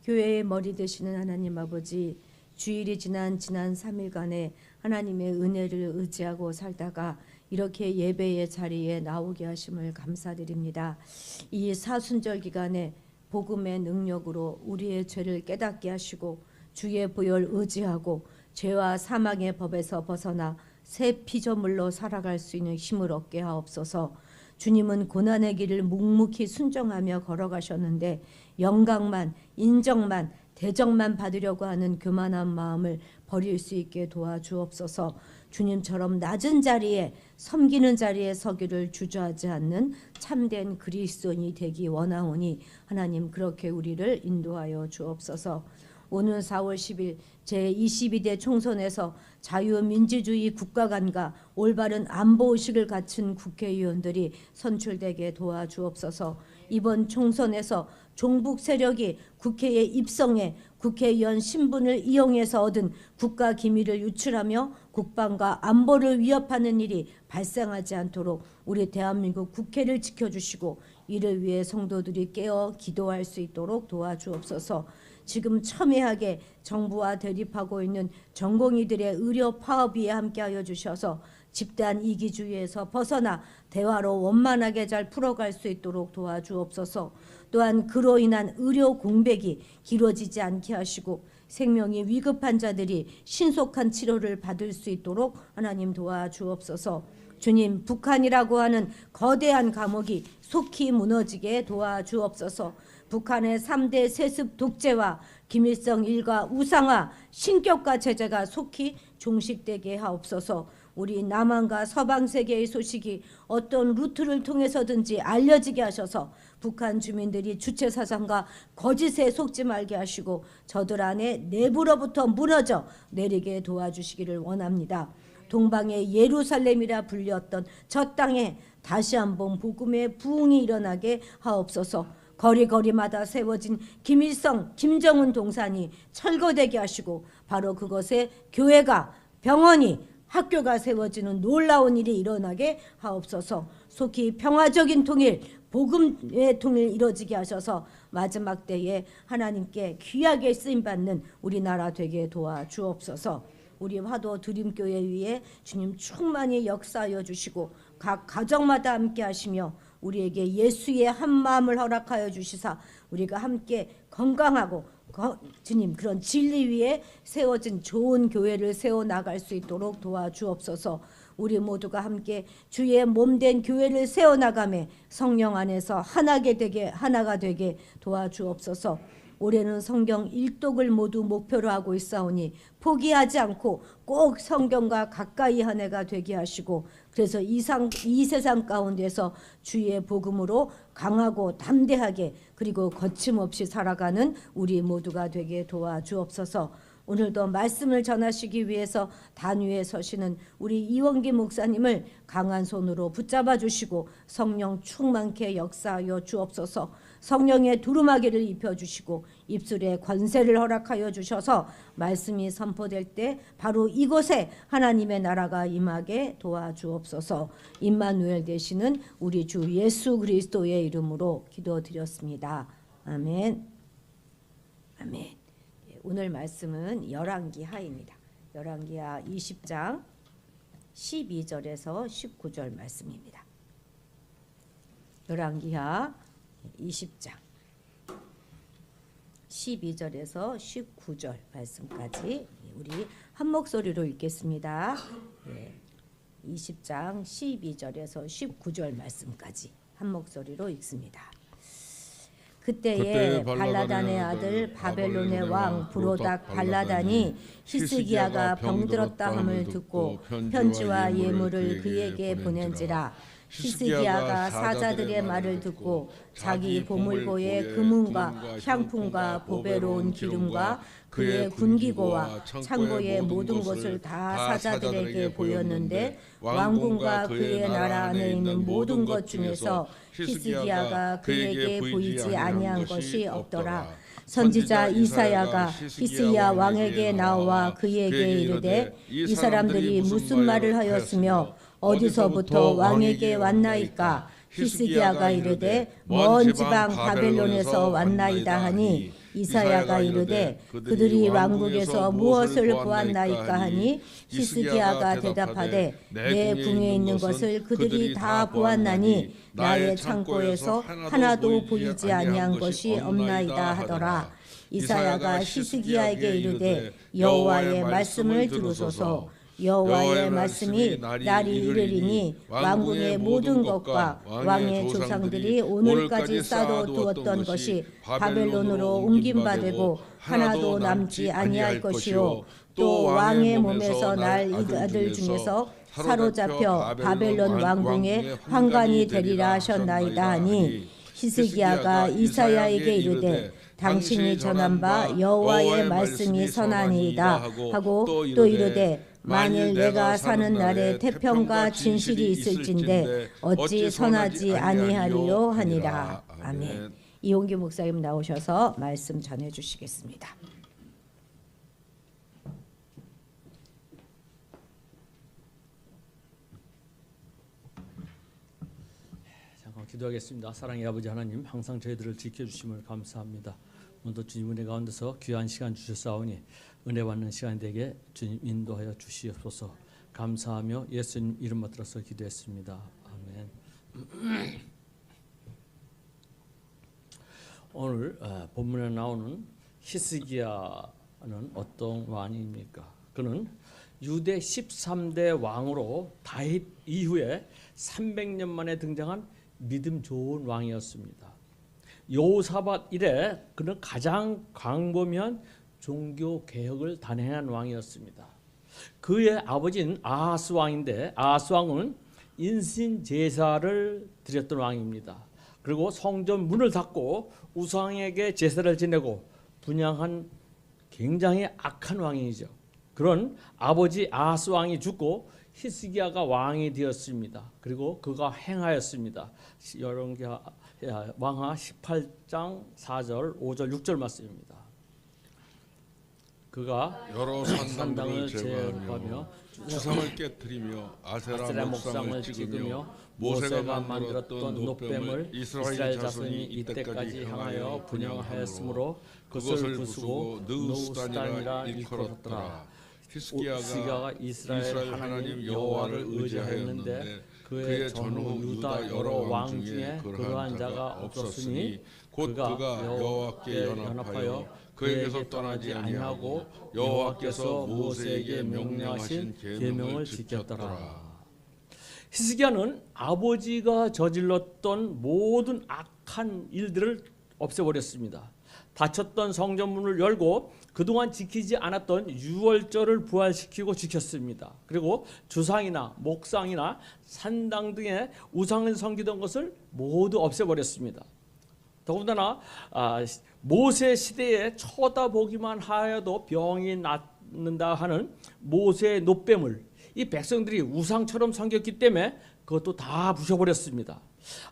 교회의 머리 되시는 하나님 아버지, 주일이 지난 3일간에 하나님의 은혜를 의지하고 살다가 이렇게 예배의 자리에 나오게 하심을 감사드립니다. 이 사순절 기간에 복음의 능력으로 우리의 죄를 깨닫게 하시고 주의 보혈 의지하고 죄와 사망의 법에서 벗어나 새 피조물로 살아갈 수 있는 힘을 얻게 하옵소서. 주님은 고난의 길을 묵묵히 순종하며 걸어가셨는데 영광만, 인정만, 대접만 받으려고 하는 교만한 마음을 버릴 수 있게 도와주옵소서. 주님처럼 낮은 자리에, 섬기는 자리에 서기를 주저하지 않는 참된 그리스도인이 되기 원하오니 하나님 그렇게 우리를 인도하여 주옵소서. 오는 4월 10일 제22대 총선에서 자유민주주의 국가 간과 올바른 안보의식을 갖춘 국회의원들이 선출되게 도와주옵소서. 이번 총선에서 종북 세력이 국회에 입성해 국회의원 신분을 이용해서 얻은 국가 기밀을 유출하며 국방과 안보를 위협하는 일이 발생하지 않도록 우리 대한민국 국회를 지켜주시고 이를 위해 성도들이 깨어 기도할 수 있도록 도와주옵소서. 지금 첨예하게 정부와 대립하고 있는 전공의들의 의료 파업위에 함께하여 주셔서 집단 이기주의에서 벗어나 대화로 원만하게 잘 풀어갈 수 있도록 도와주옵소서. 또한 그로 인한 의료 공백이 길어지지 않게 하시고 생명이 위급한 자들이 신속한 치료를 받을 수 있도록 하나님 도와주옵소서. 주님, 북한이라고 하는 거대한 감옥이 속히 무너지게 도와주옵소서. 북한의 3대 세습 독재와 김일성 일가 우상화, 신격화 제재가 속히 종식되게 하옵소서. 우리 남한과 서방 세계의 소식이 어떤 루트를 통해서든지 알려지게 하셔서 북한 주민들이 주체사상과 거짓에 속지 말게 하시고 저들 안에 내부로부터 무너져 내리게 도와주시기를 원합니다. 동방의 예루살렘이라 불렸던 저 땅에 다시 한번 복음의 부흥이 일어나게 하옵소서. 거리거리마다 세워진 김일성, 김정은 동산이 철거되게 하시고 바로 그것에 교회가, 병원이, 학교가 세워지는 놀라운 일이 일어나게 하옵소서. 속히 평화적인 통일, 복음의 통일 이루어지게 하셔서 마지막 때에 하나님께 귀하게 쓰임받는 우리나라 되게 도와주옵소서. 우리 화도 드림교회 위에 주님 충만히 역사하여 주시고 각 가정마다 함께 하시며 우리에게 예수의 한 마음을 허락하여 주시사 우리가 함께 건강하고 주님 그런 진리 위에 세워진 좋은 교회를 세워나갈 수 있도록 도와주옵소서. 우리 모두가 함께 주의 몸된 교회를 세워나가며 성령 안에서 하나가 되게 도와주옵소서. 올해는 성경 일독을 모두 목표로 하고 있사오니 포기하지 않고 꼭 성경과 가까이 한 해가 되게 하시고 그래서 이 세상 가운데서 주의 복음으로 강하고 담대하게 그리고 거침없이 살아가는 우리 모두가 되게 도와주옵소서. 오늘도 말씀을 전하시기 위해서 단위에 서시는 우리 이원기 목사님을 강한 손으로 붙잡아 주시고 성령 충만케 역사하여 주옵소서. 성령의 두루마기를 입혀주시고 입술에 권세를 허락하여 주셔서 말씀이 선포될 때 바로 이곳에 하나님의 나라가 임하게 도와주옵소서. 임마누엘 되시는 우리 주 예수 그리스도의 이름으로 기도드렸습니다. 아멘. 아멘. 오늘 말씀은 열왕기하입니다. 열왕기하 20장 12절에서 19절 말씀입니다. 열왕기하 20장 12절에서 19절 말씀까지 우리 한 목소리로 읽겠습니다. 20장 12절에서 19절 말씀까지 한 목소리로 읽습니다. 그때에 발라단의 아들 바벨론의 왕 브로닥 발라단이 히스기야가 병들었다 함을 듣고 편지와 예물을 그에게 보낸지라. 히스기야가 사자들의 말을 듣고 자기 보물고에 금은과 향품과 보배로운 기름과 그의 군기고와 창고의 모든 것을 다 사자들에게 보였는데 왕궁과 그의 나라 안에 있는 모든 것 중에서 히스기야가 그에게 보이지 아니한 것이 없더라. 선지자 이사야가 히스기야 왕에게 나와 그에게 이르되 이 사람들이 무슨 말을 하였으며 어디서부터 왕에게 왔나이까? 히스기야가 이르되 먼 지방 바벨론에서 왔나이다 하니 이사야가 이르되 그들이 왕궁에서 무엇을 보았나이까 하니 히스기야가 대답하되 내 궁에 있는 것을 그들이 다 보았나니 나의 창고에서 하나도 보이지 아니한 것이 없나이다 하더라. 이사야가 히스기야에게 이르되 여호와의 말씀을 들으소서. 여호와의 말씀이 날이 이르리니 왕궁의 모든 것과 왕의 조상들이 오늘까지 쌓아두었던 것이 바벨론으로 옮김바되고 하나도 남지 아니할 것이요 또 왕의 몸에서 날 아들 중에서 사로잡혀 바벨론 왕궁의 환관이 되리라 하셨나이다 하니 히스기야가 이사야에게 이르되 당신이 전한 바 여호와의 말씀이 선하니이다 하고 또 이르되 만일 내가 사는 날에 태평과 진실이 있을진데 어찌 선하지 아니하리요 하니라. 아멘. 이용규 목사님 나오셔서 말씀 전해 주시겠습니다. 잠깐 기도하겠습니다. 사랑의 아버지 하나님, 항상 저희들을 지켜주심을 감사합니다. 오늘도 주님 은혜 가운데서 귀한 시간 주셨사오니 은혜 받는 시간 되게 주님 인도하여 주시옵소서. 감사하며 예수님 이름 받들어서 기도했습니다. 아멘. 오늘 본문에 나오는 히스기야는 어떤 왕입니까? 그는 유대 13대 왕으로 다윗 이후에 300년 만에 등장한 믿음 좋은 왕이었습니다. 여호사밧 이래 그는 가장 광범위한 종교 개혁을 단행한 왕이었습니다. 그의 아버지는 아하스 왕인데 아하스 왕은 인신 제사를 드렸던 왕입니다. 그리고 성전 문을 닫고 우상에게 제사를 지내고 분향한 굉장히 악한 왕이죠. 그런 아버지 아하스 왕이 죽고 히스기야가 왕이 되었습니다. 그리고 그가 행하였습니다. 열왕기하 왕하 18장 4절, 5절, 6절 말씀입니다. 그가 여러 산당을 제거하며 주상을 깨뜨리며 아세라 목상을 찍으며 모세가 만들었던 놋뱀을 이스라엘 자손이 이때까지 향하여 분향하였으므로 그것을 부수고 느우스단이라 일컬었더라. 히스기야가 이스라엘 하나님 여호와를 의지하였는데 그의 전후 유다 여러 왕 중에 그러한 자가 없었으니 곧 그가 여호와께 연합하여 그에게서 떠나지 아니하고 여호와께서 모세에게 명령하신 계명을 지켰더라. 히스기야는 아버지가 저질렀던 모든 악한 일들을 없애버렸습니다. 닫혔던 성전문을 열고 그동안 지키지 않았던 유월절을 부활시키고 지켰습니다. 그리고 주상이나 목상이나 산당 등의 우상을 섬기던 것을 모두 없애버렸습니다. 더군다나 모세 시대에 쳐다보기만 하여도 병이 낫는다 하는 모세의 놋뱀을 이 백성들이 우상처럼 섬겼기 때문에 그것도 다 부셔버렸습니다.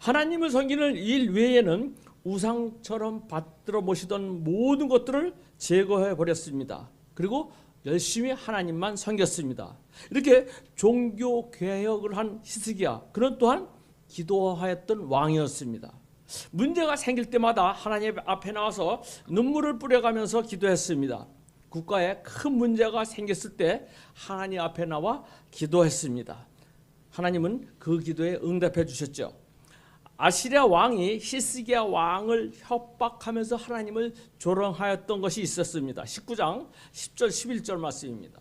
하나님을 섬기는 일 외에는 우상처럼 받들어 모시던 모든 것들을 제거해 버렸습니다. 그리고 열심히 하나님만 섬겼습니다. 이렇게 종교 개혁을 한 히스기야, 그는 또한 기도하였던 왕이었습니다. 문제가 생길 때마다 하나님 앞에 나와서 눈물을 뿌려가면서 기도했습니다. 국가에 큰 문제가 생겼을 때 하나님 앞에 나와 기도했습니다. 하나님은 그 기도에 응답해 주셨죠. 아시리아 왕이 히스기야 왕을 협박하면서 하나님을 조롱하였던 것이 있었습니다. 19장 10절 11절 말씀입니다.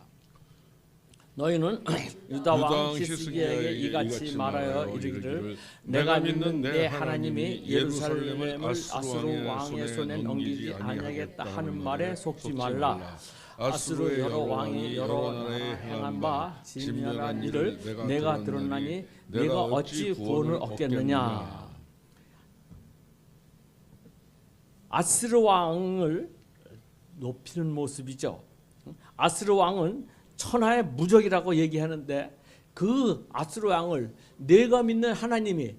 너희는 유다 왕 히스기야에게 이같이 말하여 이르기를 내가 믿는 내 하나님이 예루살렘을 아수르 왕의 손에 넘기지 아니하겠다 하는 말에 속지 말라. 아수르 여러 왕이 여러 나라에 행한 바 진멸한 일을 내가 들었나니 내가 어찌 구원을 얻겠느냐. 아수르 왕을 높이는 모습이죠. 아수르 왕은 천하의 무적이라고 얘기하는데 그 아수르 왕을 내가 믿는 하나님이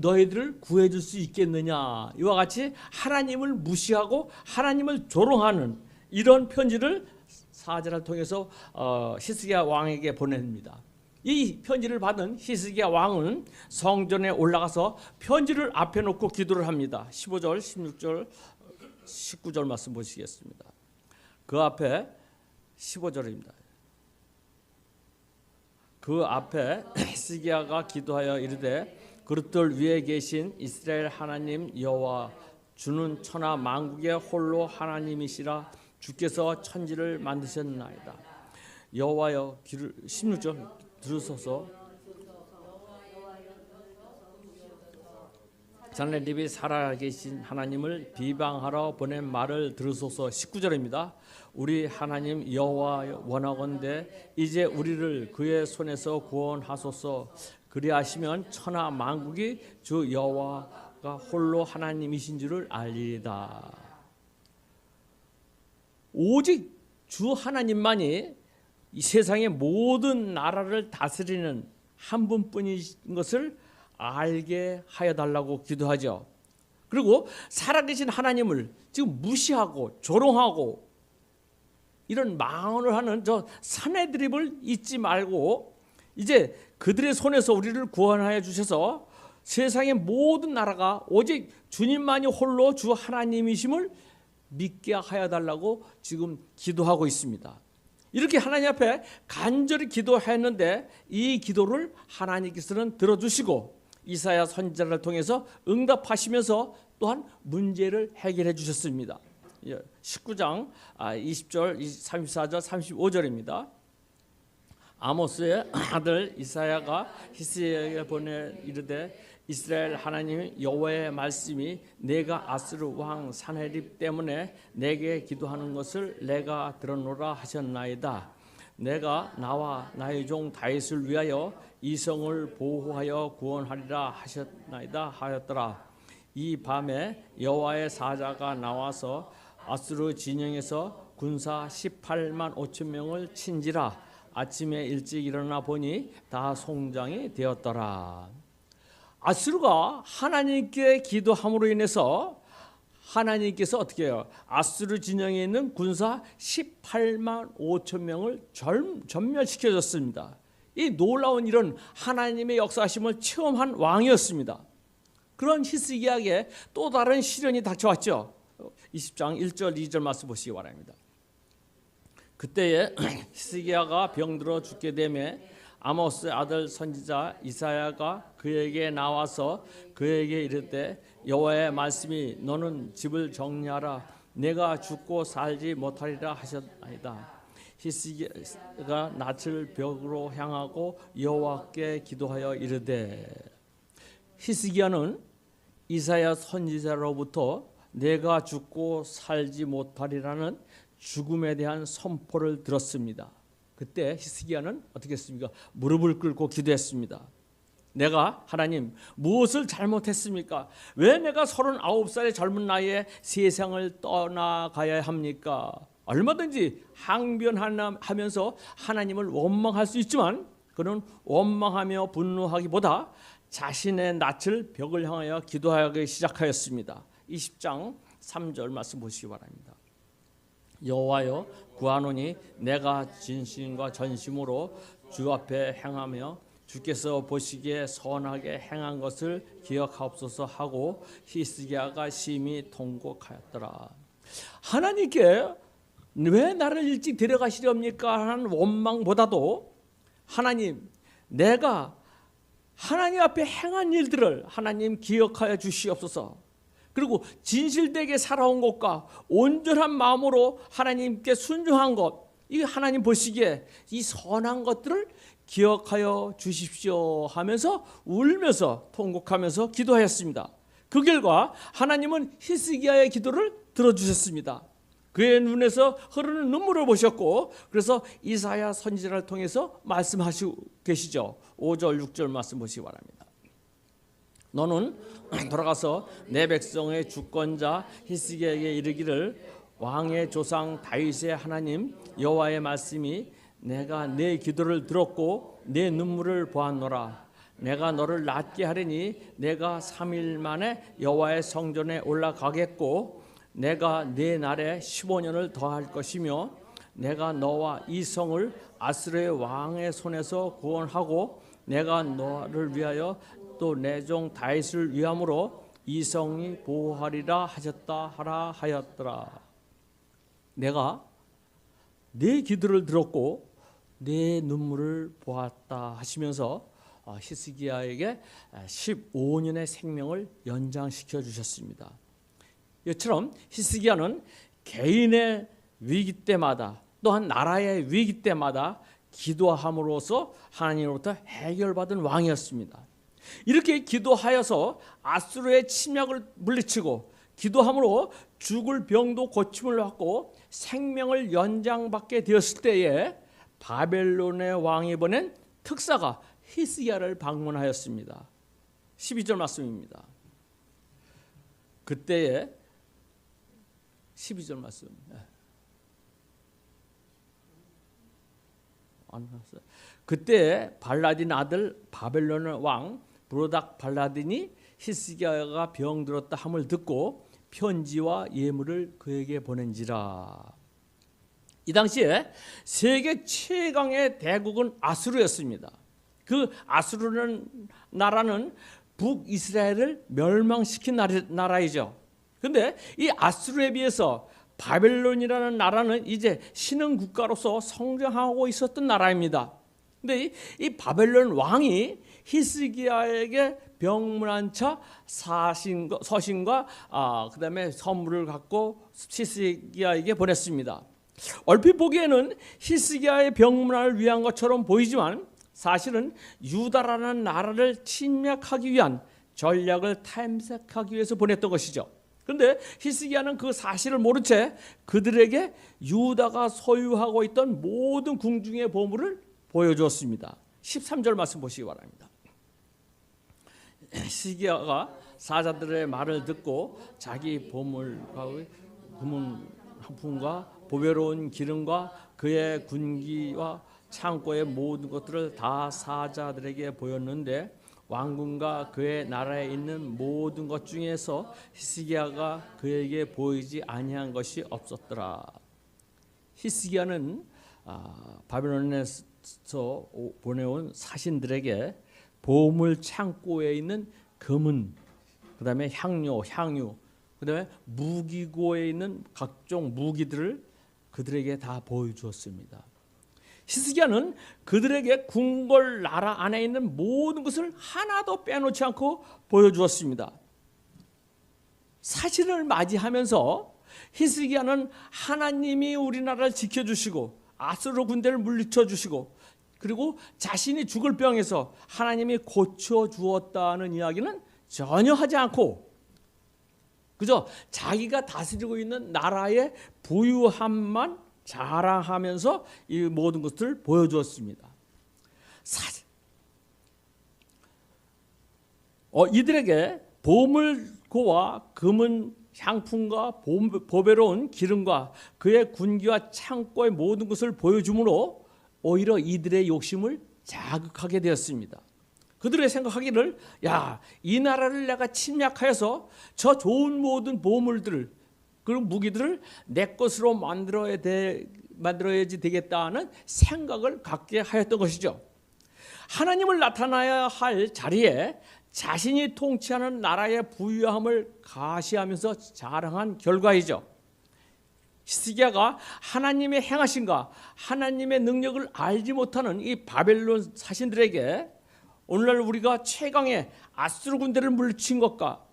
너희들을 구해줄 수 있겠느냐. 이와 같이 하나님을 무시하고 하나님을 조롱하는 이런 편지를 사제를 통해서 히스기야 왕에게 보냅니다. 이 편지를 받은 히스기야 왕은 성전에 올라가서 편지를 앞에 놓고 기도를 합니다. 15절 16절 19절 말씀 보시겠습니다. 그 앞에 15절입니다. 그 앞에 히스기야가 기도하여 이르되 그릇들 위에 계신 이스라엘 하나님 여호와 주는 천하 만국의 홀로 하나님이시라. 주께서 천지를 만드셨나이다. 여호와여 16절 들으소서. 자네들이 살아계신 하나님을 비방하러 보낸 말을 들으소서. 19절입니다. 우리 하나님 여호와 원하건대 이제 우리를 그의 손에서 구원하소서. 그리하시면 천하 만국이 주 여호와가 홀로 하나님이신 줄을 알리이다. 오직 주 하나님만이 이 세상의 모든 나라를 다스리는 한 분뿐인 것을 알게 하여 달라고 기도하죠. 그리고 살아계신 하나님을 지금 무시하고 조롱하고 이런 망언을 하는 저 사내드립을 잊지 말고 이제 그들의 손에서 우리를 구원하여 주셔서 세상의 모든 나라가 오직 주님만이 홀로 주 하나님이심을 믿게 하여 달라고 지금 기도하고 있습니다. 이렇게 하나님 앞에 간절히 기도했는데 이 기도를 하나님께서는 들어주시고 이사야 선지자를 통해서 응답하시면서 또한 문제를 해결해 주셨습니다. 19장 20절, 34절, 35절입니다. 아모스의 아들 이사야가 히스기야에게 보내 이르되 이스라엘 하나님 여호와의 말씀이 내가 아스르 왕 산헤립 때문에 내게 기도하는 것을 내가 들었노라 하셨나이다. 내가 나와 나의 종 다윗을 위하여 이 성을 보호하여 구원하리라 하셨나이다 하였더라. 이 밤에 여호와의 사자가 나와서 아스르 진영에서 군사 18만 5천 명을 친지라. 아침에 일찍 일어나 보니 다 송장이 되었더라. 아스르가 하나님께 기도함으로 인해서 하나님께서 어떻게 해요? 아스르 진영에 있는 군사 18만 5천 명을 전멸시켜줬습니다. 이 놀라운 일은 하나님의 역사하심을 체험한 왕이었습니다. 그런 히스기야에게 또 다른 시련이 닥쳐왔죠. 20장 1절 2절 말씀 보시기 바랍니다. 그때에 히스기야가 병들어 죽게 되매 아모스의 아들 선지자 이사야가 그에게 나와서 그에게 이르되 여호와의 말씀이 너는 집을 정리하라. 내가 죽고 살지 못하리라 하셨나이다. 히스기야가 낯을 벽으로 향하고 여호와께 기도하여 이르되 히스기야는 이사야 선지자로부터 내가 죽고 살지 못하리라는 죽음에 대한 선포를 들었습니다. 그때 히스기야는 어떻게 했습니까? 무릎을 꿇고 기도했습니다. 내가 하나님 무엇을 잘못했습니까? 왜 내가 39살의 젊은 나이에 세상을 떠나가야 합니까? 얼마든지 항변하면서 하나님을 원망할 수 있지만 그는 원망하며 분노하기보다 자신의 낯을 벽을 향하여 기도하기 시작하였습니다. 20장 3절 말씀 보시기 바랍니다. 여호와여 구하노니 내가 진심과 전심으로 주 앞에 행하며 주께서 보시기에 선하게 행한 것을 기억하옵소서 하고 히스기야가 심히 통곡하였더라. 하나님께 왜 나를 일찍 데려가시렵니까 하는 원망보다도 하나님 내가 하나님 앞에 행한 일들을 하나님 기억하여 주시옵소서. 그리고 진실되게 살아온 것과 온전한 마음으로 하나님께 순종한 것, 이 하나님 보시기에 이 선한 것들을 기억하여 주십시오 하면서 울면서 통곡하면서 기도하였습니다. 그 결과 하나님은 히스기야의 기도를 들어주셨습니다. 그의 눈에서 흐르는 눈물을 보셨고 그래서 이사야 선지자를 통해서 말씀하시고 계시죠. 5절 6절 말씀 보시기 바랍니다. 너는 돌아가서 내 백성의 주권자 히스기야에게 이르기를 왕의 조상 다윗의 하나님 여호와의 말씀이 내가 내 기도를 들었고 내 눈물을 보았노라. 내가 너를 낫게 하리니 내가 3일 만에 여호와의 성전에 올라가겠고 내가 네 날에 15년을 더할 것이며 내가 너와 이 성을 아스르의 왕의 손에서 구원하고 내가 너를 위하여 또 내 종 다윗을 위함으로 이 성이 보호하리라 하셨다 하라 하였더라. 내가 내 기도를 들었고 내 눈물을 보았다 하시면서 히스기야에게 15년의 생명을 연장시켜 주셨습니다. 이처럼 히스기야는 개인의 위기 때마다 또한 나라의 위기 때마다 기도함으로써 하나님으로부터 해결받은 왕이었습니다. 이렇게 기도하여서 아수르의 침략을 물리치고 기도함으로 죽을 병도 고침을 받고 생명을 연장받게 되었을 때에 바벨론의 왕이 보낸 특사가 히스기야를 방문하였습니다. 12절 말씀입니다. 그때에 12절 말씀. 그때 발라딘 아들 바벨론의 왕 브로닥 발라딘이 히스기야가 병들었다 함을 듣고 편지와 예물을 그에게 보낸지라. 이 당시에 세계 최강의 대국은 아수르였습니다. 그 아수르는 나라는 북이스라엘을 멸망시킨 나라이죠. 그런데 이 아수르에 비해서 바벨론이라는 나라는 이제 신흥 국가로서 성장하고 있었던 나라입니다. 근데 이 바벨론 왕이 히스기야에게 병문안 차 서신과 그다음에 선물을 갖고 히스기야에게 보냈습니다. 얼핏 보기에는 히스기야의 병문안을 위한 것처럼 보이지만 사실은 유다라는 나라를 침략하기 위한 전략을 탐색하기 위해서 보냈던 것이죠. 그런데 히스기야는 그 사실을 모른 채 그들에게 유다가 소유하고 있던 모든 궁중의 보물을 보여주었습니다. 13절 말씀 보시기 바랍니다. 히스기야가 사자들의 말을 듣고 자기 보물과 금은 한 푼과 보배로운 기름과 그의 군기와 창고의 모든 것들을 다 사자들에게 보였는데 왕궁과 그의 나라에 있는 모든 것 중에서 히스기야가 그에게 보이지 아니한 것이 없었더라. 히스기야는 바벨론에서 보내온 사신들에게 보물 창고에 있는 금은, 그다음에 향유, 그다음에 무기고에 있는 각종 무기들을 그들에게 다 보여주었습니다. 히스기야는 그들에게 궁궐 나라 안에 있는 모든 것을 하나도 빼놓지 않고 보여주었습니다. 사신을 맞이하면서 히스기야는 하나님이 우리나라를 지켜주시고 아수르 군대를 물리쳐 주시고 그리고 자신이 죽을 병에서 하나님이 고쳐주었다는 이야기는 전혀 하지 않고 그저 자기가 다스리고 있는 나라의 부유함만 자랑하면서 이 모든 것들을 보여주었습니다. 이들에게 보물고와 금은 향품과 보배로운 기름과 그의 군기와 창고의 모든 것을 보여주므로 오히려 이들의 욕심을 자극하게 되었습니다. 그들의 생각하기를 이 나라를 내가 침략하여서 저 좋은 모든 보물들을 그리고 무기들을 내 것으로 만들어야지 되겠다는 생각을 갖게 하였던 것이죠. 하나님을 나타나야 할 자리에 자신이 통치하는 나라의 부유함을 가시하면서 자랑한 결과이죠. 히스기야가 하나님의 행하심과 하나님의 능력을 알지 못하는 이 바벨론 사신들에게 오늘날 우리가 최강의 아수르 군대를 물리친 것과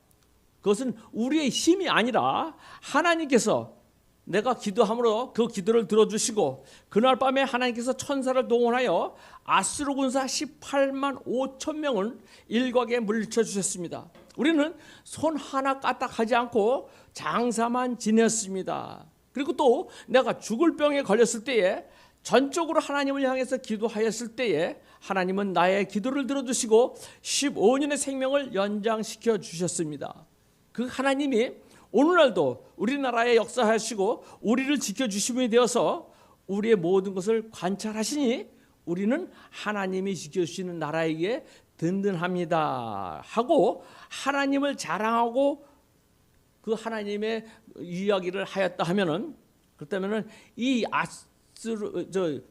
그것은 우리의 힘이 아니라 하나님께서 내가 기도함으로 그 기도를 들어주시고 그날 밤에 하나님께서 천사를 동원하여 아수르 군사 18만 5천 명을 일각에 물리쳐 주셨습니다. 우리는 손 하나 까딱하지 않고 장사만 지냈습니다. 그리고 또 내가 죽을 병에 걸렸을 때에 전적으로 하나님을 향해서 기도하였을 때에 하나님은 나의 기도를 들어주시고 15년의 생명을 연장시켜 주셨습니다. 그 하나님이 오늘날도 우리나라에 역사하시고 우리를 지켜주심이 되어서 우리의 모든 것을 관찰하시니 우리는 하나님이 지켜주시는 나라에게 든든합니다 하고 하나님을 자랑하고 그 하나님의 이야기를 하였다 하면은 그렇다면은 이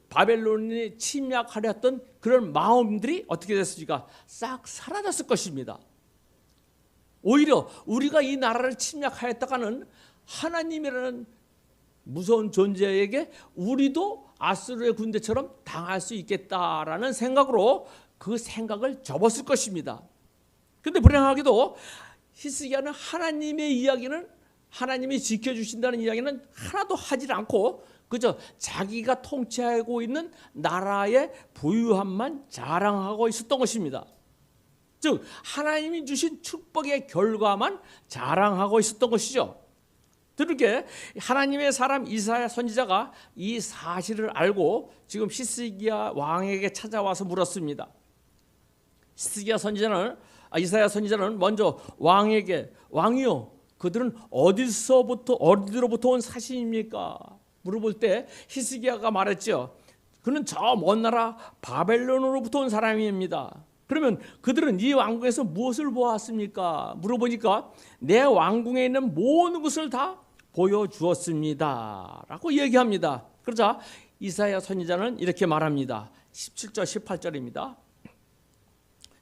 바벨론이 침략하려 했던 그런 마음들이 어떻게 됐습니까? 싹 사라졌을 것입니다. 오히려 우리가 이 나라를 침략하였다가는 하나님이라는 무서운 존재에게 우리도 아수르의 군대처럼 당할 수 있겠다라는 생각으로 그 생각을 접었을 것입니다. 그런데 불행하게도 히스기야는 하나님의 이야기는, 하나님이 지켜주신다는 이야기는 하나도 하질 않고 그저 자기가 통치하고 있는 나라의 부유함만 자랑하고 있었던 것입니다. 즉 하나님이 주신 축복의 결과만 자랑하고 있었던 것이죠. 그렇게 하나님의 사람 이사야 선지자가 이 사실을 알고 지금 히스기야 왕에게 찾아와서 물었습니다. 이사야 선지자는 먼저 왕에게, 왕이요, 그들은 어디로부터 온 사신입니까? 물어볼 때 히스기야가 말했죠. 그는 저 먼 나라 바벨론으로부터 온 사람입니다. 그러면 그들은 이 왕궁에서 무엇을 보았습니까? 물어보니까 내 왕궁에 있는 모든 것을 다 보여주었습니다 라고 얘기합니다. 그러자 이사야 선지자는 이렇게 말합니다. 17절 18절입니다.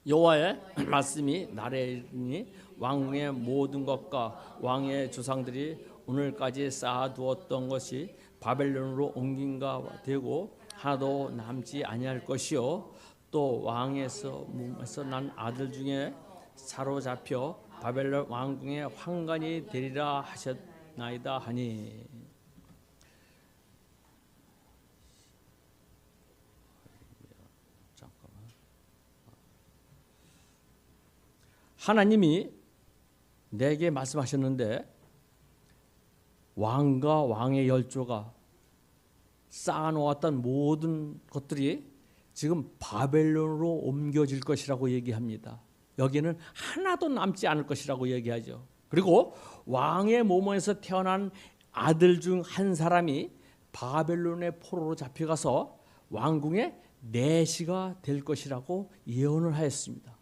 여호와의 말씀이 나를 이르니 왕궁의 모든 것과 왕의 조상들이 오늘까지 쌓아두었던 것이 바벨론으로 옮긴가 되고 하나도 남지 아니할 것이요 또 왕에서 몸에서 난 아들 중에 사로잡혀 바벨론 왕궁의 환관이 되리라 하셨나이다 하니. 하나님이 내게 말씀하셨는데 왕과 왕의 열조가 쌓아놓았던 모든 것들이 지금 바벨론으로 옮겨질 것이라고 얘기합니다. 여기는 하나도 남지 않을 것이라고 얘기하죠. 그리고 왕의 몸에서 태어난 아들 중 한 사람이 바벨론의 포로로 잡혀가서 왕궁의 내시가 될 것이라고 예언을 하였습니다.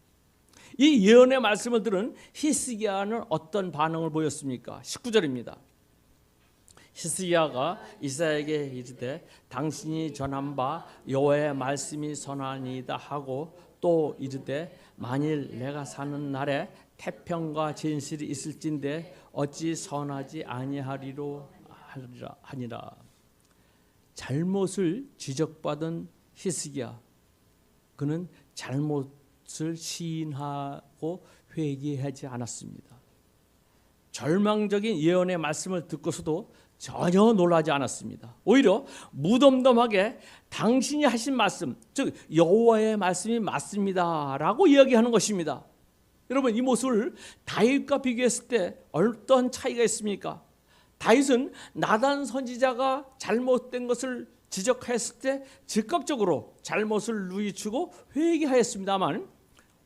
이 예언의 말씀을 들은 히스기야는 어떤 반응을 보였습니까? 19절입니다. 히스기야가 이사야에게 이르되 당신이 전한 바 여호와의 말씀이 선하니이다 하고 또 이르되 만일 내가 사는 날에 태평과 진실이 있을진데 어찌 선하지 아니하리로 하니라. 잘못을 지적받은 히스기야, 그는 잘못을 시인하고 회개하지 않았습니다. 절망적인 예언의 말씀을 듣고서도 전혀 놀라지 않았습니다. 오히려 무덤덤하게 당신이 하신 말씀, 즉 여호와의 말씀이 맞습니다라고 이야기하는 것입니다. 여러분, 이 모습을 다윗과 비교했을 때 어떤 차이가 있습니까? 다윗은 나단 선지자가 잘못된 것을 지적하였을 때 즉각적으로 잘못을 누이치고 회개하였습니다만,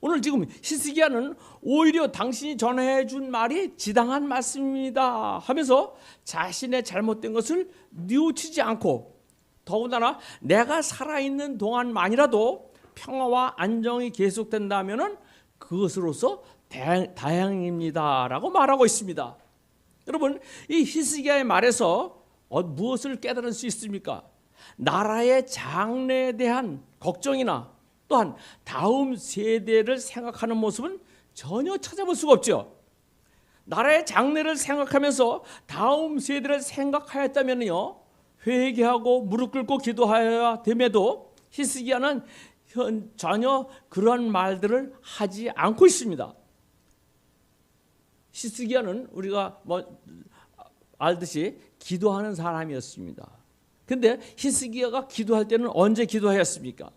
오늘 지금 히스기야는 오히려 당신이 전해준 말이 지당한 말씀입니다 하면서 자신의 잘못된 것을 뉘우치지 않고, 더군다나 내가 살아있는 동안만이라도 평화와 안정이 계속된다면 그것으로서 다행입니다라고 말하고 있습니다. 여러분, 이 히스기야의 말에서 무엇을 깨달을 수 있습니까? 나라의 장래에 대한 걱정이나 또한 다음 세대를 생각하는 모습은 전혀 찾아볼 수가 없죠. 나라의 장래를 생각하면서 다음 세대를 생각하였다면요, 회개하고 무릎 꿇고 기도하여야 됨에도 히스기야는 전혀 그런 말들을 하지 않고 있습니다. 히스기야는 우리가 알듯이 기도하는 사람이었습니다. 그런데 히스기야가 기도할 때는 언제 기도하였습니까?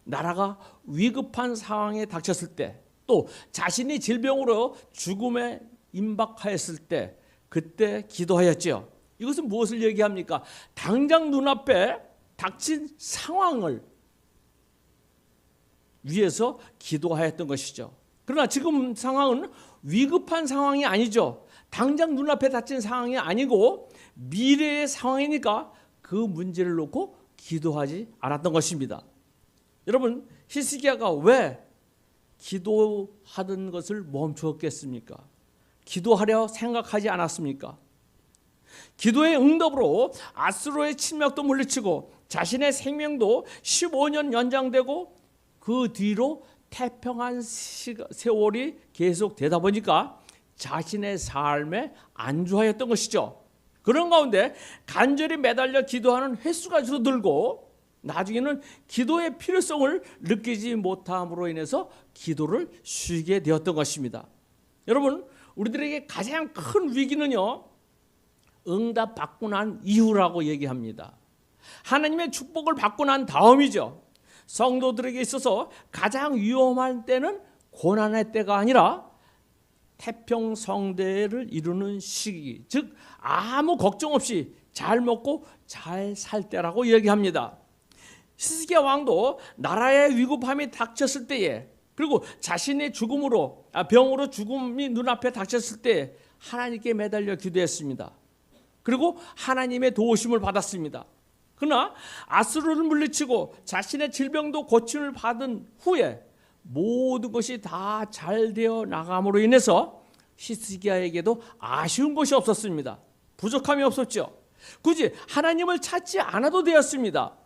나라가 위급한 상황에 닥쳤을 때, 또 자신이 질병으로 죽음에 임박하였을 때, 그때 기도하였죠. 이것은 무엇을 얘기합니까? 당장 눈앞에 닥친 상황을 위해서 기도하였던 것이죠. 그러나 지금 상황은 위급한 상황이 아니죠. 당장 눈앞에 닥친 상황이 아니고 미래의 상황이니까 그 문제를 놓고 기도하지 않았던 것입니다. 여러분, 히스기야가 왜 기도하던 것을 멈추었겠습니까? 기도하려 생각하지 않았습니까? 기도의 응답으로 아수르의 침략도 물리치고 자신의 생명도 15년 연장되고 그 뒤로 태평한 세월이 계속되다 보니까 자신의 삶에 안주하였던 것이죠. 그런 가운데 간절히 매달려 기도하는 횟수가 줄어들고 나중에는 기도의 필요성을 느끼지 못함으로 인해서 기도를 쉬게 되었던 것입니다. 여러분, 우리들에게 가장 큰 위기는요, 응답 받고 난 이후라고 얘기합니다. 하나님의 축복을 받고 난 다음이죠. 성도들에게 있어서 가장 위험한 때는 고난의 때가 아니라 태평성대를 이루는 시기, 즉 아무 걱정 없이 잘 먹고 잘 살 때라고 얘기합니다. 히스기야 왕도 나라의 위급함이 닥쳤을 때에, 그리고 자신의 병으로 죽음이 눈앞에 닥쳤을 때 하나님께 매달려 기도했습니다. 그리고 하나님의 도우심을 받았습니다. 그러나 아수르를 물리치고 자신의 질병도 고침을 받은 후에 모든 것이 다 잘 되어 나감으로 인해서 히스기야에게도 아쉬운 것이 없었습니다. 부족함이 없었죠. 굳이 하나님을 찾지 않아도 되었습니다.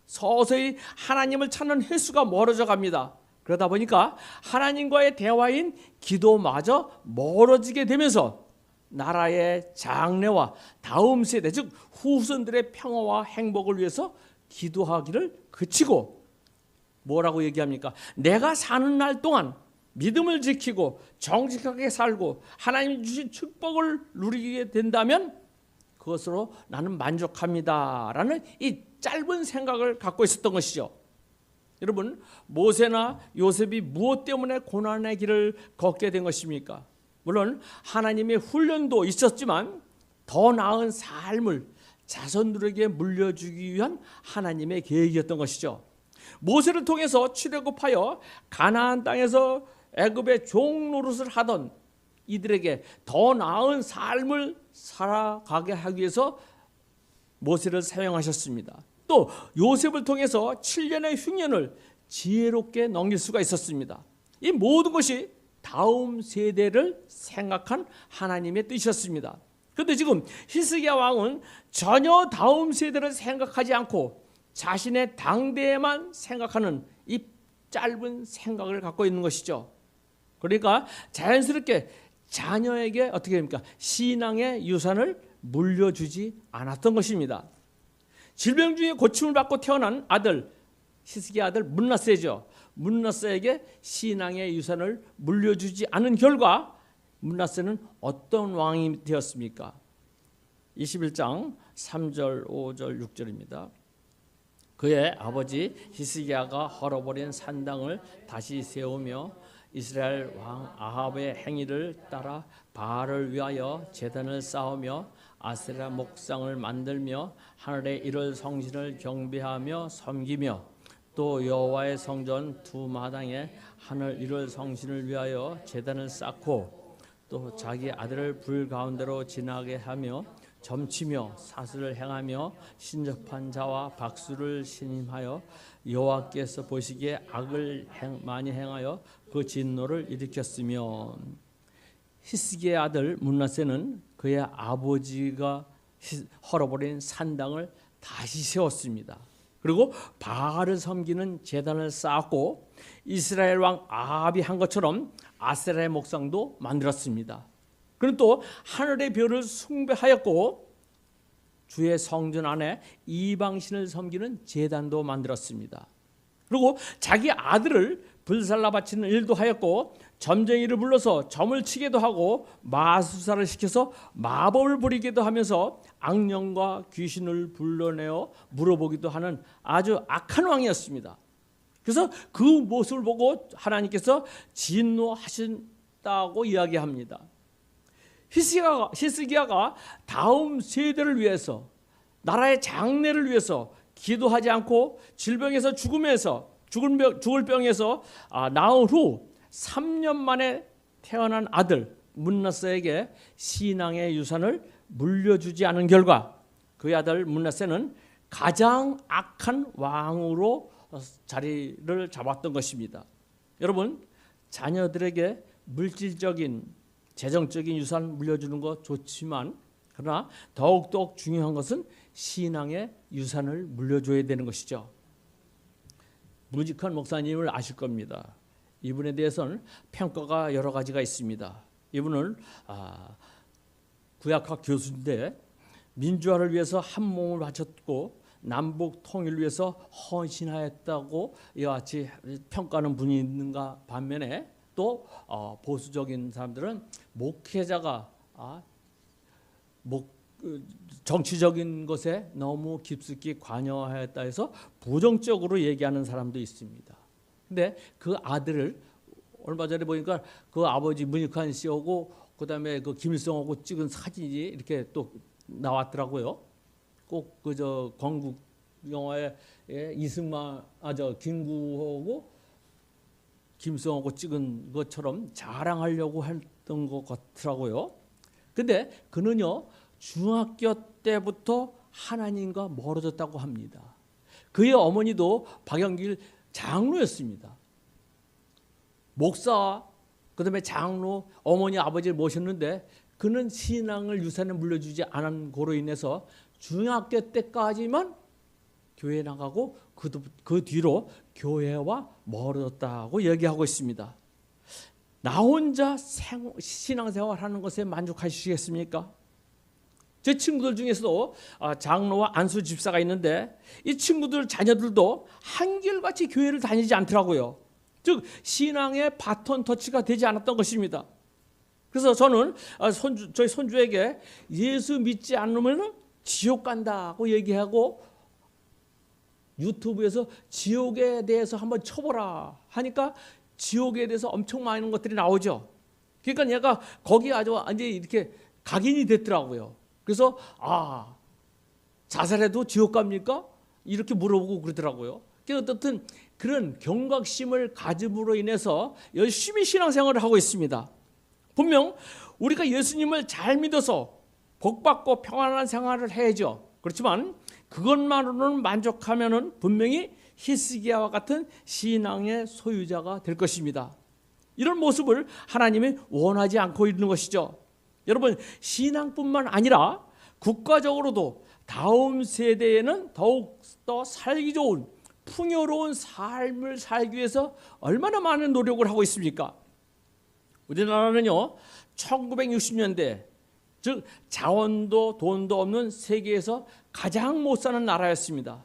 서서히 하나님을 찾는 횟수가 멀어져 갑니다. 그러다 보니까 하나님과의 대화인 기도마저 멀어지게 되면서 나라의 장래와 다음 세대, 즉 후손들의 평화와 행복을 위해서 기도하기를 그치고 뭐라고 얘기합니까? 내가 사는 날 동안 믿음을 지키고 정직하게 살고 하나님이 주신 축복을 누리게 된다면 그것으로 나는 만족합니다라는 이 짧은 생각을 갖고 있었던 것이죠. 여러분, 모세나 요셉이 무엇 때문에 고난의 길을 걷게 된 것입니까? 물론 하나님의 훈련도 있었지만 더 나은 삶을 자손들에게 물려주기 위한 하나님의 계획이었던 것이죠. 모세를 통해서 출애굽하여 가나안 땅에서 애굽의 종 노릇을 하던 이들에게 더 나은 삶을 살아가게 하기 위해서 모세를 사용하셨습니다. 또 요셉을 통해서 7년의 흉년을 지혜롭게 넘길 수가 있었습니다. 이 모든 것이 다음 세대를 생각한 하나님의 뜻이었습니다. 그런데 지금 히스기야 왕은 전혀 다음 세대를 생각하지 않고 자신의 당대에만 생각하는 이 짧은 생각을 갖고 있는 것이죠. 그러니까 자연스럽게 자녀에게 어떻게 됩니까? 신앙의 유산을 물려주지 않았던 것입니다. 질병 중에 고침을 받고 태어난 아들, 히스기야 아들 므낫세죠. 므낫세에게 신앙의 유산을 물려주지 않은 결과 므낫세는 어떤 왕이 되었습니까? 21장 3절, 5절, 6절입니다. 그의 아버지 히스기야가 헐어버린 산당을 다시 세우며 이스라엘 왕 아합의 행위를 따라 바알을 위하여 제단을 쌓으며 아세라 목상을 만들며 하늘의 일월 성신을 경배하며 섬기며 또 여호와의 성전 두 마당에 하늘 일월 성신을 위하여 제단을 쌓고 또 자기 아들을 불 가운데로 지나게 하며 점치며 사슬을 행하며 신접한 자와 박수를 신임하여 여호와께서 보시기에 악을 많이 행하여 그 진노를 일으켰으며 히스기야의 아들 므낫세는 그의 아버지가 헐어버린 산당을 다시 세웠습니다. 그리고 바알을 섬기는 제단을 쌓았고 이스라엘 왕 아합이 한 것처럼 아세라의 목상도 만들었습니다. 그는 또 하늘의 별을 숭배하였고 주의 성전 안에 이방신을 섬기는 제단도 만들었습니다. 그리고 자기 아들을 불살라 바치는 일도 하였고 점쟁이를 불러서 점을 치게도 하고 마술사를 시켜서 마법을 부리기도 하면서 악령과 귀신을 불러내어 물어보기도 하는 아주 악한 왕이었습니다. 그래서 그 모습을 보고 하나님께서 진노하신다고 이야기합니다. 히스기야가 다음 세대를 위해서 나라의 장래를 위해서 기도하지 않고 질병에서 죽을 병에서 나온 후 3년 만에 태어난 아들 므낫세에게 신앙의 유산을 물려주지 않은 결과 그의 아들 므낫세는 가장 악한 왕으로 자리를 잡았던 것입니다. 여러분, 자녀들에게 물질적인 재정적인 유산 물려주는 것 좋지만 그러나 더욱더 중요한 것은 신앙의 유산을 물려줘야 되는 것이죠. 무직한 목사님을 아실 겁니다. 이분에 대해서는 평가가 여러 가지가 있습니다. 이분은 구약학 교수인데 민주화를 위해서 한 몸을 바쳤고 남북 통일을 위해서 헌신하였다고 이와 같이 평가하는 분이 있는가 반면에 또 보수적인 사람들은 목회자가 정치적인 것에 너무 깊숙이 관여하였다 해서 부정적으로 얘기하는 사람도 있습니다. 근데 그 아들을 얼마 전에 보니까 그 아버지 문익환 씨하고 그다음에 그 김일성하고 찍은 사진이 이렇게 또 나왔더라고요. 꼭 그 건국 영화에 김구하고 김일성하고 찍은 것처럼 자랑하려고 했던 것 같더라고요. 근데 그는요 중학교 때부터 하나님과 멀어졌다고 합니다. 그의 어머니도 박영길 장로였습니다. 목사, 그다음에 장로, 어머니 아버지를 모셨는데 그는 신앙을 유산에 물려주지 않은 고로 인해서 중학교 때까지만 교회에 나가고 그 뒤로 교회와 멀어졌다고 얘기하고 있습니다. 나 혼자 신앙생활하는 것에 만족하시겠습니까? 제 친구들 중에서도 장로와 안수 집사가 있는데 이 친구들 자녀들도 한결같이 교회를 다니지 않더라고요. 즉 신앙의 바톤 터치가 되지 않았던 것입니다. 그래서 저는 저희 손주에게 예수 믿지 않으면 지옥 간다고 얘기하고 유튜브에서 지옥에 대해서 한번 쳐보라 하니까 지옥에 대해서 엄청 많은 것들이 나오죠. 그러니까 얘가 거기 아주 완전히 이렇게 각인이 됐더라고요. 그래서 자살해도 지옥 갑니까? 이렇게 물어보고 그러더라고요. 어떻든 그런 경각심을 가짐으로 인해서 열심히 신앙생활을 하고 있습니다. 분명 우리가 예수님을 잘 믿어서 복받고 평안한 생활을 해야죠. 그렇지만 그것만으로는 만족하면은 분명히 히스기야와 같은 신앙의 소유자가 될 것입니다. 이런 모습을 하나님이 원하지 않고 있는 것이죠. 여러분 신앙뿐만 아니라 국가적으로도 다음 세대에는 더욱 더 살기 좋은 풍요로운 삶을 살기 위해서 얼마나 많은 노력을 하고 있습니까? 우리나라는요 1960년대 즉 자원도 돈도 없는 세계에서 가장 못 사는 나라였습니다.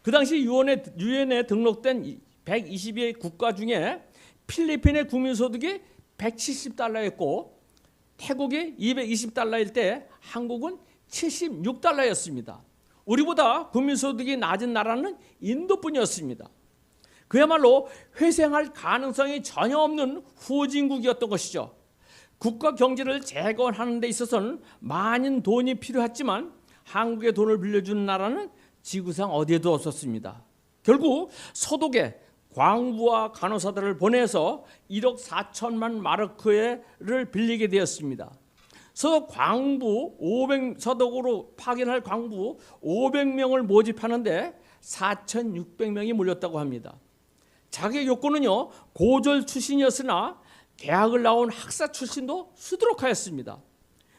그 당시 유엔에 등록된 120여 국가 중에 필리핀의 국민소득이 170달러였고 태국이 220달러일 때 한국은 76달러였습니다. 우리보다 국민소득이 낮은 나라는 인도뿐이었습니다. 그야말로 회생할 가능성이 전혀 없는 후진국이었던 것이죠. 국가 경제를 재건하는 데 있어서는 많은 돈이 필요했지만 한국의 돈을 빌려주는 나라는 지구상 어디에도 없었습니다. 결국 서독에 광부와 간호사들을 보내서 1억 4천만 마르크를 빌리게 되었습니다. 서독 광부 서독으로 파견할 광부 500명을 모집하는데 4,600명이 몰렸다고 합니다. 자격 요건은요 고졸 출신이었으나 대학을 나온 학사 출신도 수두룩하였습니다.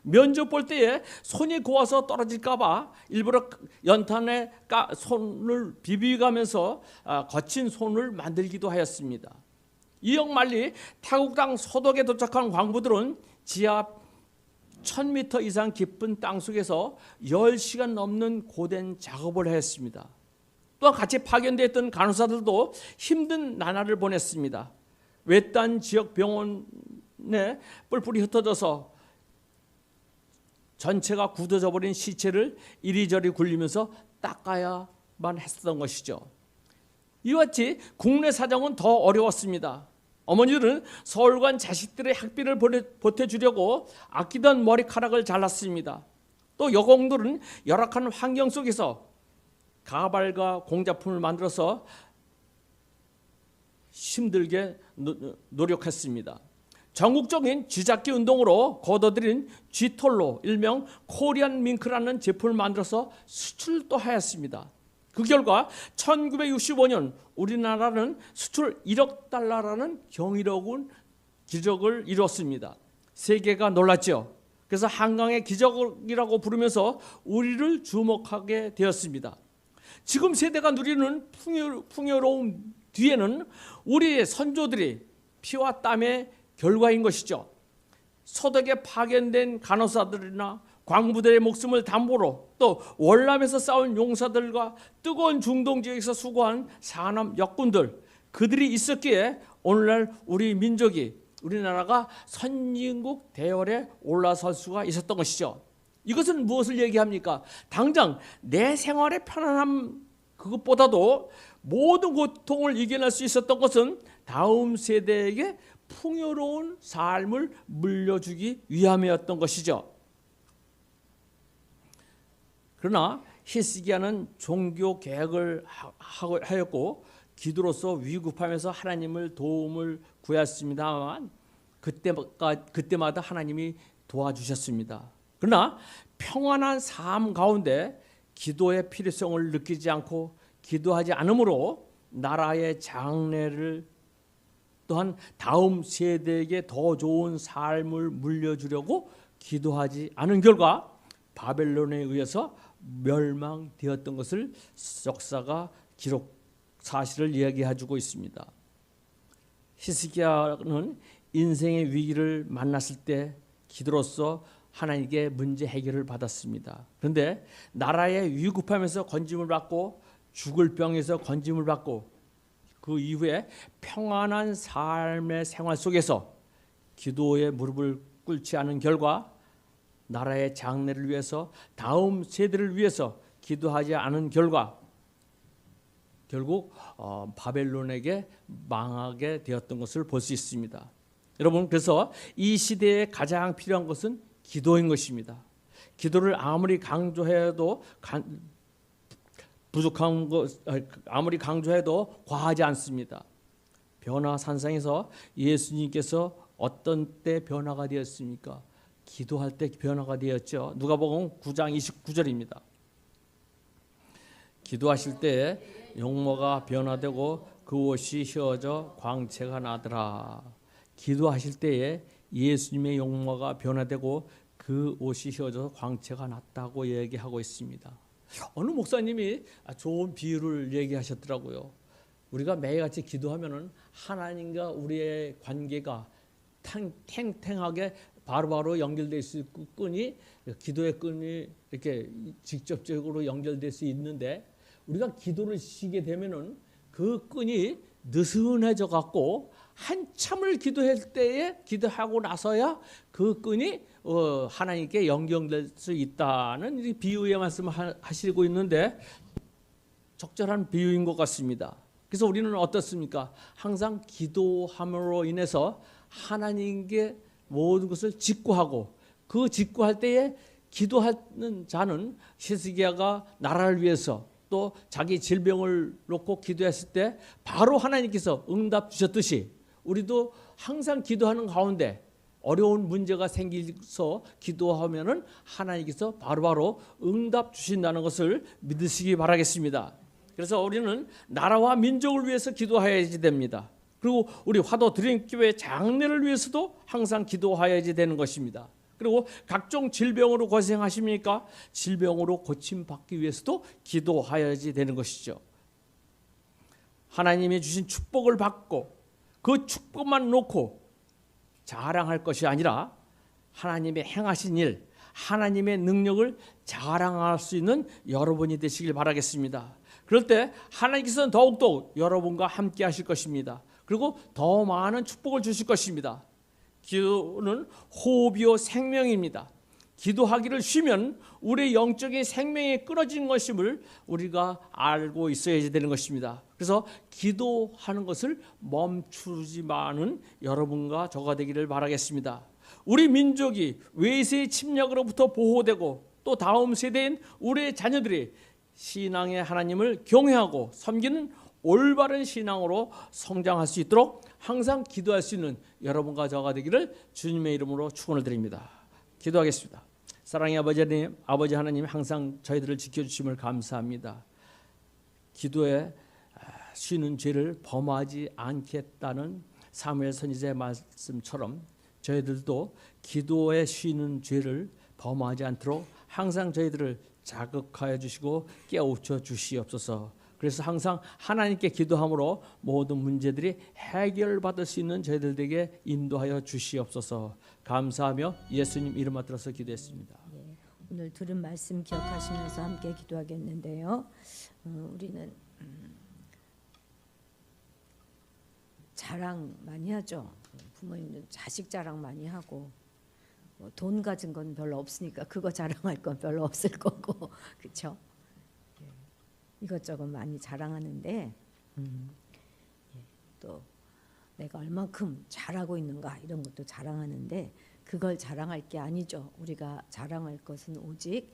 면접 볼 때에 손이 고와서 떨어질까 봐 일부러 연탄에 손을 비비가면서 거친 손을 만들기도 하였습니다. 이역 만리 태국 땅 서독에 도착한 광부들은 지하 1000m 이상 깊은 땅속에서 10시간 넘는 고된 작업을 했습니다. 또 같이 파견됐던 간호사들도 힘든 나날을 보냈습니다. 외딴 지역 병원에 뿔뿔이 흩어져서 전체가 굳어져 버린 시체를 이리저리 굴리면서 닦아야만 했던 것이죠. 이와 같이 국내 사정은 더 어려웠습니다. 어머니들은 서울 간 자식들의 학비를 보태주려고 아끼던 머리카락을 잘랐습니다. 또 여공들은 열악한 환경 속에서 가발과 공작품을 만들어서 힘들게 노력했습니다. 전국적인 쥐잡기 운동으로 거둬들인 쥐털로 일명 코리안 밍크라는 제품을 만들어서 수출도 하였습니다. 그 결과 1965년 우리나라는 수출 1억 달러라는 경이로운 기적을 이뤘습니다. 세계가 놀랐죠. 그래서 한강의 기적이라고 부르면서 우리를 주목하게 되었습니다. 지금 세대가 누리는 풍요로움 뒤에는 우리의 선조들이 피와 땀의 결과인 것이죠. 소득에 파견된 간호사들이나 광부들의 목숨을 담보로 또 월남에서 싸운 용사들과 뜨거운 중동 지역에서 수고한 산업 역군들, 그들이 있었기에 오늘날 우리 민족이, 우리나라가 선진국 대열에 올라설 수가 있었던 것이죠. 이것은 무엇을 얘기합니까? 당장 내 생활의 편안함 그것보다도 모든 고통을 이겨낼 수 있었던 것은 다음 세대에게 풍요로운 삶을 물려주기 위함이었던 것이죠. 그러나 히스기야는 종교 개혁을 하였고 기도로서 위급함에서 하나님을 도움을 구했습니다만 그때마다 하나님이 도와주셨습니다. 그러나 평안한 삶 가운데 기도의 필요성을 느끼지 않고 기도하지 않으므로 나라의 장래를 또한 다음 세대에게 더 좋은 삶을 물려주려고 기도하지 않은 결과 바벨론에 의해서 멸망되었던 것을 역사가 기록 사실을 이야기해주고 있습니다. 히스기야는 인생의 위기를 만났을 때 기도로서 하나님께 문제 해결을 받았습니다. 그런데 나라의 위급함에서 건짐을 받고 죽을 병에서 건짐을 받고 그 이후에 평안한 삶의 생활 속에서 기도의 무릎을 꿇지 않은 결과 나라의 장래를 위해서 다음 세대를 위해서 기도하지 않은 결과 결국 바벨론에게 망하게 되었던 것을 볼 수 있습니다. 여러분, 그래서 이 시대에 가장 필요한 것은 기도인 것입니다. 기도를 아무리 강조해도 부족한 것, 아무리 강조해도 과하지 않습니다. 변화산상에서 예수님께서 어떤 때 변화가 되었습니까? 기도할 때 변화가 되었죠. 누가복음 9장 29절입니다. 기도하실 때에 용모가 변화되고 그 옷이 휘어져 광채가 나더라. 기도하실 때에 예수님의 용모가 변화되고 그 옷이 휘어져 광채가 났다고 얘기하고 있습니다. 어느 목사님이 좋은 비유를 얘기하셨더라고요. 우리가 매일같이 기도하면은 하나님과 우리의 관계가 탱탱하게 바로바로 연결될 수 있고 끈이 기도의 끈이 이렇게 직접적으로 연결될 수 있는데 우리가 기도를 쉬게 되면은 그 끈이 느슨해져 갖고 한참을 기도할 때에 기도하고 나서야 그 끈이 하나님께 연결될 수 있다는 비유의 말씀을 하시고 있는데 적절한 비유인 것 같습니다. 그래서 우리는 어떻습니까? 항상 기도함으로 인해서 하나님께 모든 것을 직구하고 그 직구할 때에 기도하는 자는 히스기야가 나라를 위해서 또 자기 질병을 놓고 기도했을 때 바로 하나님께서 응답 주셨듯이 우리도 항상 기도하는 가운데 어려운 문제가 생겨서 기도하면은 하나님께서 바로바로 응답 주신다는 것을 믿으시기 바라겠습니다. 그래서 우리는 나라와 민족을 위해서 기도해야지 됩니다. 그리고 우리 화도 드림교회 장래를 위해서도 항상 기도해야지 되는 것입니다. 그리고 각종 질병으로 고생하십니까? 질병으로 고침받기 위해서도 기도해야지 되는 것이죠. 하나님이 주신 축복을 받고 그 축복만 놓고 자랑할 것이 아니라 하나님의 행하신 일, 하나님의 능력을 자랑할 수 있는 여러분이 되시길 바라겠습니다. 그럴 때 하나님께서는 더욱더 여러분과 함께 하실 것입니다. 그리고 더 많은 축복을 주실 것입니다. 기도는 호흡이요 생명입니다. 기도하기를 쉬면 우리의 영적인 생명이 끊어지는 것임을 우리가 알고 있어야 되는 것입니다. 그래서 기도하는 것을 멈추지만은 여러분과 저가 되기를 바라겠습니다. 우리 민족이 외세의 침략으로부터 보호되고 또 다음 세대인 우리의 자녀들이 신앙의 하나님을 경외하고 섬기는 올바른 신앙으로 성장할 수 있도록 항상 기도할 수 있는 여러분과 저가 되기를 주님의 이름으로 축원을 드립니다. 기도하겠습니다. 사랑의 아버지 하나님, 항상 저희들을 지켜주심을 감사합니다. 기도에 쉬는 죄를 범하지 않겠다는 사무엘 선지자의 말씀처럼 저희들도 기도에 쉬는 죄를 범하지 않도록 항상 저희들을 자극하여 주시고 깨우쳐 주시옵소서. 그래서 항상 하나님께 기도함으로 모든 문제들이 해결받을 수 있는 저희들에게 인도하여 주시옵소서. 감사하며 예수님 이름 받들어서 기도했습니다. 오늘 들은 말씀 기억하시면서 함께 기도하겠는데요. 우리는 자랑 많이 하죠. 부모님들 자식 자랑 많이 하고 돈 가진 건 별로 없으니까 그거 자랑할 건 별로 없을 거고 그렇죠? 이것저것 많이 자랑하는데 또 내가 얼만큼 잘하고 있는가 이런 것도 자랑하는데 그걸 자랑할 게 아니죠. 우리가 자랑할 것은 오직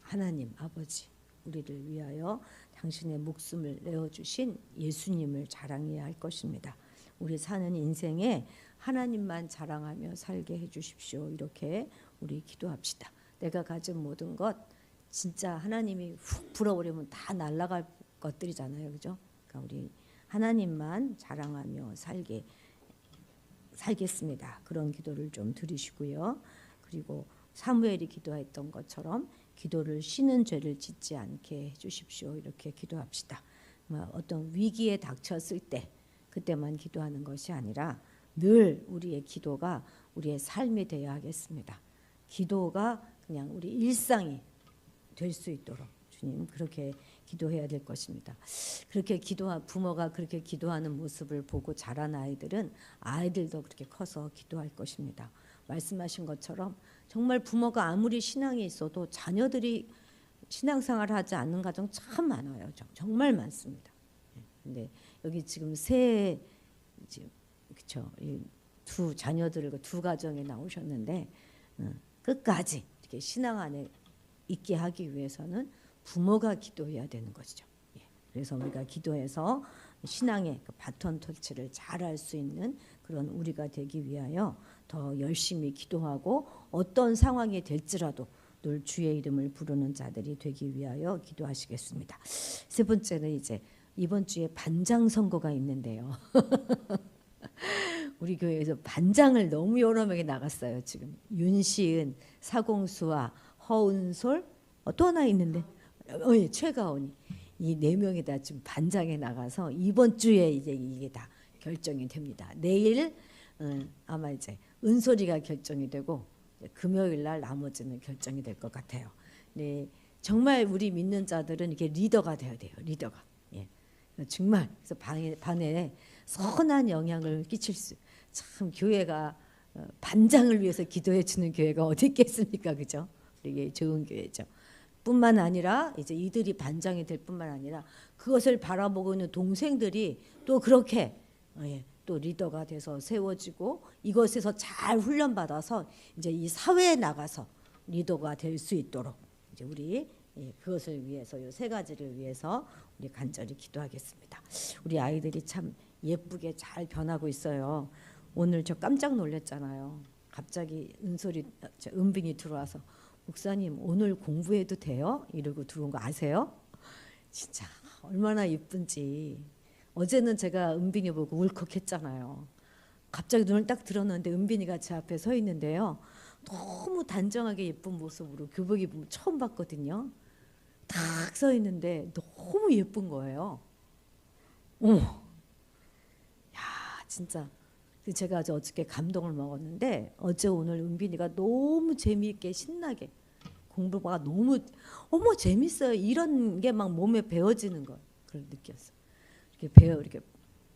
하나님 아버지 우리를 위하여 당신의 목숨을 내어주신 예수님을 자랑해야 할 것입니다. 우리 사는 인생에 하나님만 자랑하며 살게 해주십시오. 이렇게 우리 기도합시다. 내가 가진 모든 것 진짜 하나님이 훅 불어버리면 다 날아갈 것들이잖아요. 그죠? 그러니까 우리 하나님만 자랑하며 살겠습니다. 그런 기도를 좀 드리시고요. 그리고 사무엘이 기도했던 것처럼 기도를 쉬는 죄를 짓지 않게 해주십시오. 이렇게 기도합시다. 어떤 위기에 닥쳤을 때 그때만 기도하는 것이 아니라 늘 우리의 기도가 우리의 삶이 되어야 하겠습니다. 기도가 그냥 우리 일상이 될 수 있도록 주님 그렇게 기도해야 될 것입니다. 그렇게 부모가 그렇게 기도하는 모습을 보고 자란 아이들도 그렇게 커서 기도할 것입니다. 말씀하신 것처럼 정말 부모가 아무리 신앙이 있어도 자녀들이 신앙생활을 하지 않는 가정 참 많아요. 정말 많습니다. 근데 여기 지금 그렇죠. 두 자녀들과 두 가정에 나오셨는데 끝까지 이렇게 신앙 안에 있게 하기 위해서는 부모가 기도해야 되는 것이죠. 그래서 우리가 기도해서 신앙의 그 바톤 터치를 잘할 수 있는 그런 우리가 되기 위하여 더 열심히 기도하고 어떤 상황이 될지라도 늘 주의 이름을 부르는 자들이 되기 위하여 기도하시겠습니다. 세 번째는 이제 이번 주에 반장 선거가 있는데요. 우리 교회에서 반장을 너무 여러 명이 나갔어요. 지금 윤시은, 사공수와 허은솔 또 하나 있는데 최가온이 이 네 명이 다 지금 반장에 나가서 이번 주에 이제 이게 다 결정이 됩니다. 내일 아마 이제 은솔이가 결정이 되고 금요일 날 나머지는 결정이 될 것 같아요. 네, 정말 우리 믿는 자들은 이렇게 리더가 되어야 돼요. 리더가. 정말 그래서 반에 선한 영향을 끼칠 참 교회가 반장을 위해서 기도해 주는 교회가 어디 있겠습니까, 그죠? 이게 좋은 교회죠. 뿐만 아니라 이제 이들이 반장이 될 뿐만 아니라 그것을 바라보고 있는 동생들이 또 그렇게 또 리더가 돼서 세워지고 이것에서 잘 훈련받아서 이제 이 사회에 나가서 리더가 될 수 있도록 이제 우리 그것을 위해서 이 세 가지를 위해서 우리 간절히 기도하겠습니다. 우리 아이들이 참 예쁘게 잘 변하고 있어요. 오늘 저 깜짝 놀랐잖아요. 갑자기 은빈이 들어와서 목사님 오늘 공부해도 돼요? 이러고 들어온 거 아세요? 진짜 얼마나 예쁜지. 어제는 제가 은빈이 보고 울컥했잖아요. 갑자기 눈을 딱 들었는데 은빈이가 제 앞에 서 있는데요. 너무 단정하게 예쁜 모습으로 교복 입으면 처음 봤거든요. 딱 서 있는데 너무 예쁜 거예요. 야 진짜 제가 어저께 감동을 먹었는데 어제 오늘 은빈이가 너무 재미있게 신나게 공부가 너무 재밌어요. 이런 게 막 몸에 배어지는 걸 그걸 느꼈어요. 이렇게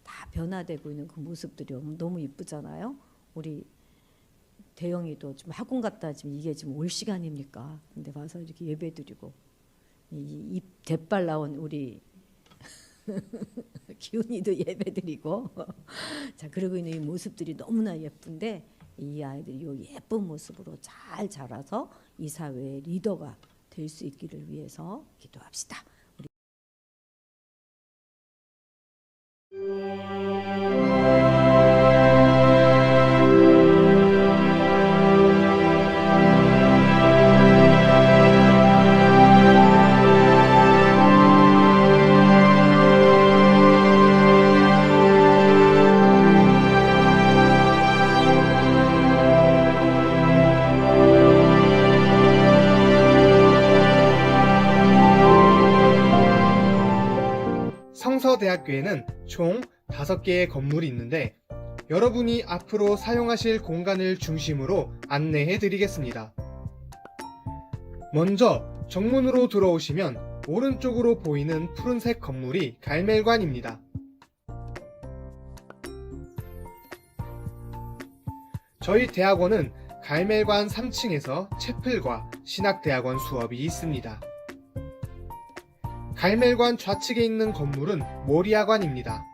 다 변화되고 있는 그 모습들이 너무 이쁘잖아요. 우리 대영이도 지금 학원 갔다 지금 이게 지금 올 시간입니까? 근데 와서 이렇게 예배드리고 이 대빨 나온 우리 기훈이도 예배드리고 자 그러고 있는 이 모습들이 너무나 예쁜데 이 아이들이 이 예쁜 모습으로 잘 자라서 이 사회의 리더가 될 수 있기를 위해서 기도합시다. 신앙대학교에는 총 5개의 건물이 있는데 여러분이 앞으로 사용하실 공간을 중심으로 안내해 드리겠습니다. 먼저 정문으로 들어오시면 오른쪽으로 보이는 푸른색 건물이 갈멜관입니다. 저희 대학원은 갈멜관 3층에서 채플과 신학대학원 수업이 있습니다. 갈멜관 좌측에 있는 건물은 모리아관입니다.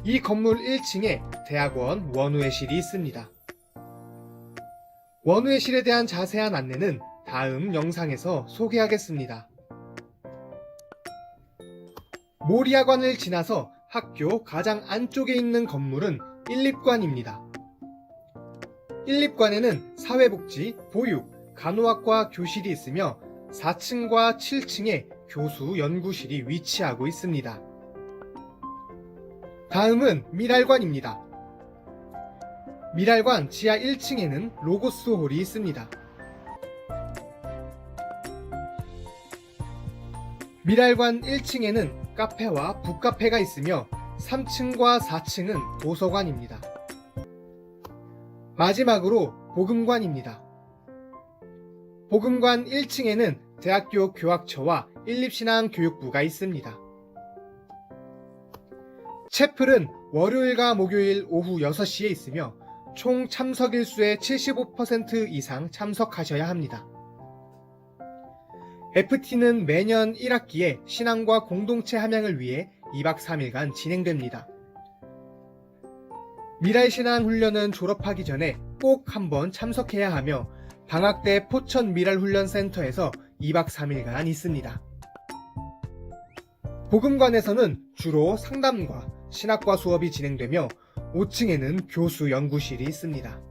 이 건물 1층에 대학원 원우회실이 있습니다. 원우회실에 대한 자세한 안내는 다음 영상에서 소개하겠습니다. 모리아관을 지나서 학교 가장 안쪽에 있는 건물은 1립관입니다. 1립관에는 사회복지, 보육, 간호학과 교실이 있으며 4층과 7층에 교수 연구실이 위치하고 있습니다. 다음은 미랄관입니다. 미랄관 지하 1층에는 로고스 홀이 있습니다. 미랄관 1층에는 카페와 북카페가 있으며 3층과 4층은 도서관입니다. 마지막으로 복음관입니다. 복음관 1층에는 대학교 교학처와 인립신앙교육부가 있습니다. 채플은 월요일과 목요일 오후 6시에 있으며 총 참석일수의 75% 이상 참석하셔야 합니다. FT는 매년 1학기에 신앙과 공동체 함양을 위해 2박 3일간 진행됩니다. 미랄신앙훈련은 졸업하기 전에 꼭 한번 참석해야 하며 방학 때 포천 미랄훈련센터에서 2박 3일간 있습니다. 복음관에서는 주로 상담과 신학과 수업이 진행되며 5층에는 교수 연구실이 있습니다.